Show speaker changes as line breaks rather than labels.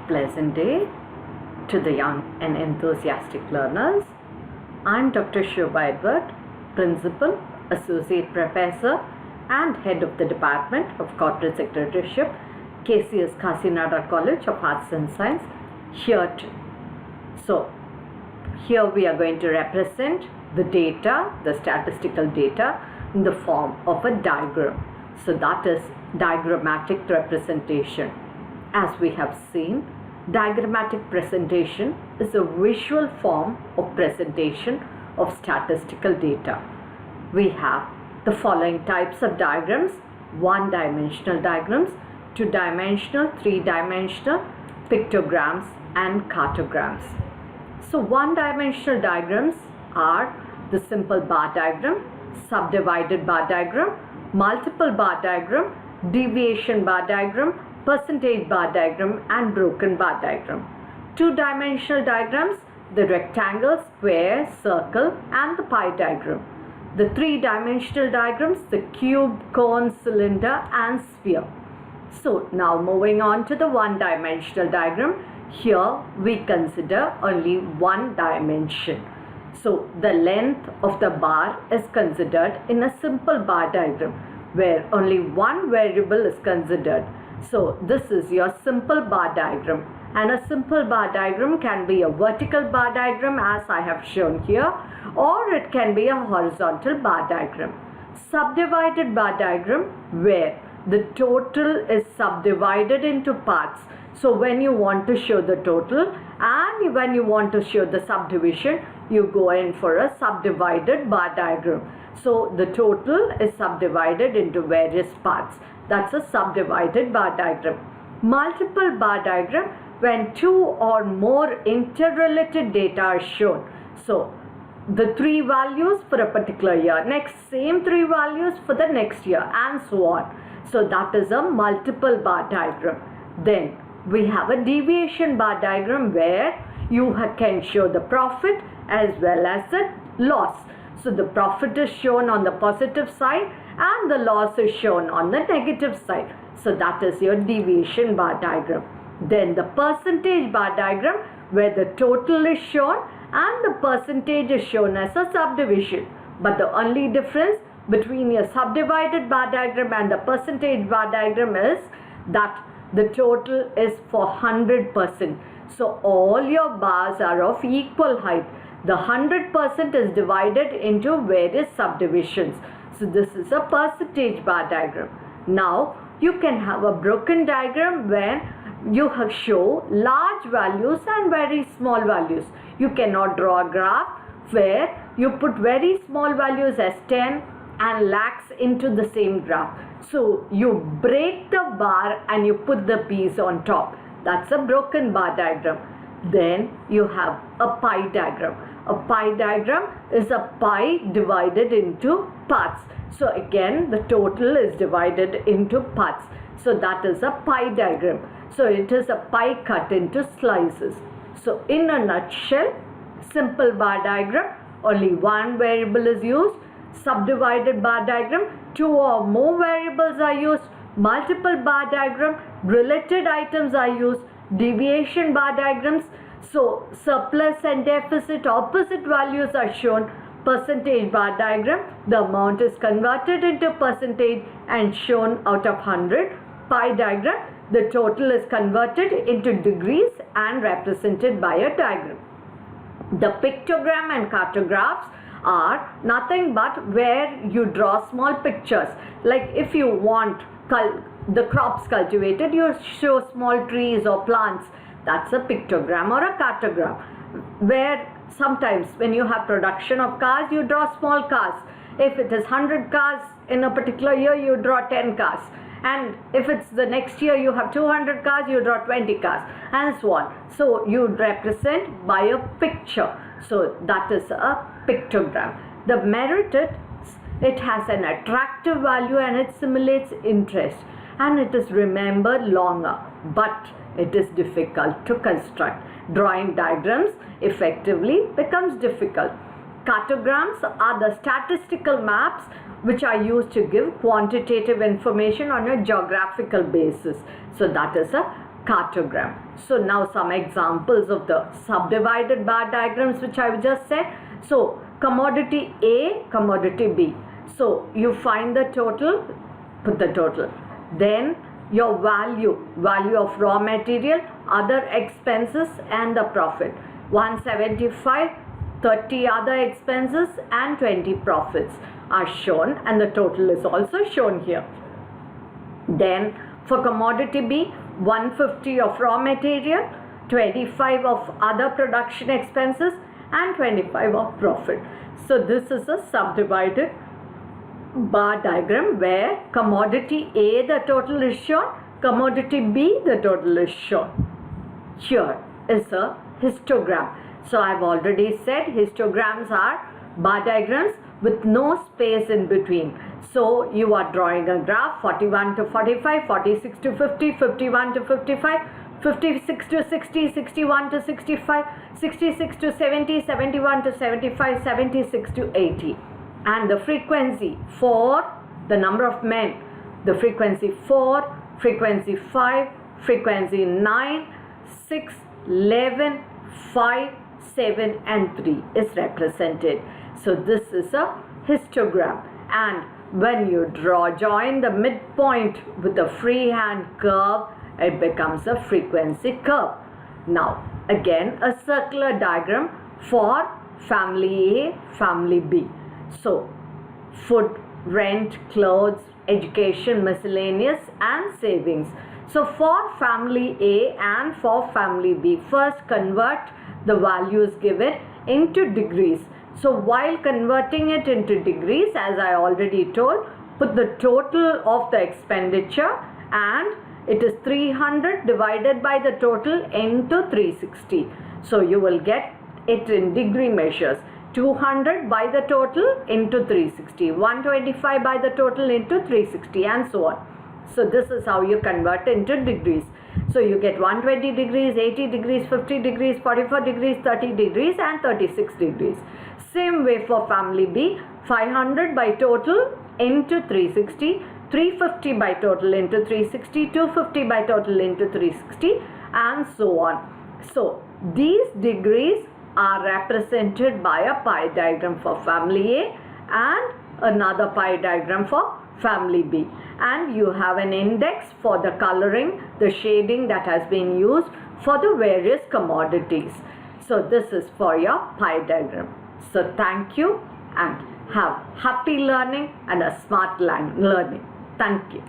pleasant day to the young and enthusiastic learners. I'm Dr. Shobha, Principal, Associate Professor and Head of the Department of Corporate Secretaryship, KCS Kasinada College of Arts and Science, here we are going to represent the data, the statistical data, in the form of a diagram. So that is diagrammatic representation. As we have seen, diagrammatic presentation is a visual form of presentation of statistical data. We have the following types of diagrams: one-dimensional diagrams, two-dimensional, three-dimensional, pictograms and cartograms. So one-dimensional diagrams are the simple bar diagram, subdivided bar diagram, multiple bar diagram, deviation bar diagram, percentage bar diagram and broken bar diagram. Two-dimensional diagrams, the rectangle, square, circle and the pie diagram. The three-dimensional diagrams, the cube, cone, cylinder and sphere. So now moving on to the one-dimensional diagram. Here we consider only one dimension. So the length of the bar is considered in a simple bar diagram where only one variable is considered. So this is your simple bar diagram, and a simple bar diagram can be a vertical bar diagram as I have shown here, or it can be a horizontal bar diagram. Subdivided bar diagram where the total is subdivided into parts. So when you want to show the total and when you want to show the subdivision, you go in for a subdivided bar diagram. So the total is subdivided into various parts. That's a subdivided bar diagram. Multiple bar diagram when two or more interrelated data are shown. So the three values for a particular year, next same three values for the next year and so on. So that is a multiple bar diagram. Then we have a deviation bar diagram where you can show the profit as well as the loss. So the profit is shown on the positive side and the loss is shown on the negative side. So that is your deviation bar diagram. Then the percentage bar diagram where the total is shown and the percentage is shown as a subdivision. But the only difference between your subdivided bar diagram and the percentage bar diagram is that the total is for 100%. So all your bars are of equal height. The 100% is divided into various subdivisions. So this is a percentage bar diagram. Now you can have a broken diagram where you show large values and very small values. You cannot draw a graph where you put very small values as 10 and lakhs into the same graph. So you break the bar and you put the piece on top. That's a broken bar diagram. Then you have a pie diagram. A pie diagram is a pie divided into parts. So again the total is divided into parts. So that is a pie diagram. So it is a pie cut into slices. So in a nutshell, simple bar diagram, only one variable is used. Subdivided bar diagram, two or more variables are used. Multiple bar diagram, related items are used. Deviation bar diagrams, so surplus and deficit, opposite values are shown. Percentage bar diagram, the amount is converted into percentage and shown out of 100. Pie diagram, the total is converted into degrees and represented by a diagram. The pictogram and cartographs are nothing but where you draw small pictures. Like if you want the crops cultivated, you show small trees or plants. That's a pictogram or a cartogram. Where sometimes when you have production of cars, you draw small cars. If it is 100 cars in a particular year, you draw 10 cars. And if it's the next year you have 200 cars, you draw 20 cars and so on. So you represent by a picture. So that is a pictogram. The merit it has an attractive value and it simulates interest and it is remembered longer, but it is difficult to construct. Drawing diagrams effectively becomes difficult. Cartograms are the statistical maps which are used to give quantitative information on a geographical basis. So that is a cartogram. So now some examples of the subdivided bar diagrams which I just said. So commodity A, commodity B. So you find the total, put the total. Then your value of raw material, other expenses and the profit. 175, 30 other expenses and 20 profits are shown, and the total is also shown here. Then for commodity B, 150 of raw material, 25 of other production expenses and 25 of profit. So this is a subdivided bar diagram where commodity A, the total is shown, commodity B, the total is shown. Here is a histogram. So I've already said histograms are bar diagrams with no space in between. So you are drawing a graph 41 to 45, 46 to 50, 51 to 55, 56 to 60, 61 to 65, 66 to 70, 71 to 75, 76 to 80. And the frequency for the number of men, the frequency 4, frequency 5, frequency 9, 6, 11, 5, 7 and 3 is represented. So this is a histogram, and when you join the midpoint with a freehand curve, it becomes a frequency curve. Now again a circular diagram for family A, family B. So food, rent, clothes, education, miscellaneous and savings. So for family A and for family B, first convert the values given into degrees. So while converting it into degrees, as I already told, put the total of the expenditure, and it is 300 divided by the total into 360. So you will get it in degree measures. 200 by the total into 360, 125 by the total into 360 and so on. So this is how you convert into degrees. So you get 120 degrees, 80 degrees, 50 degrees, 44 degrees, 30 degrees and 36 degrees. Same way for family B, 500 by total into 360, 350 by total into 360, 250 by total into 360 and so on. So these degrees are represented by a pie diagram for family A and another pie diagram for family B, and you have an index for the coloring, the shading that has been used for the various commodities. So this is for your pie diagram. So thank you and have happy learning and a smart learning. Thank you.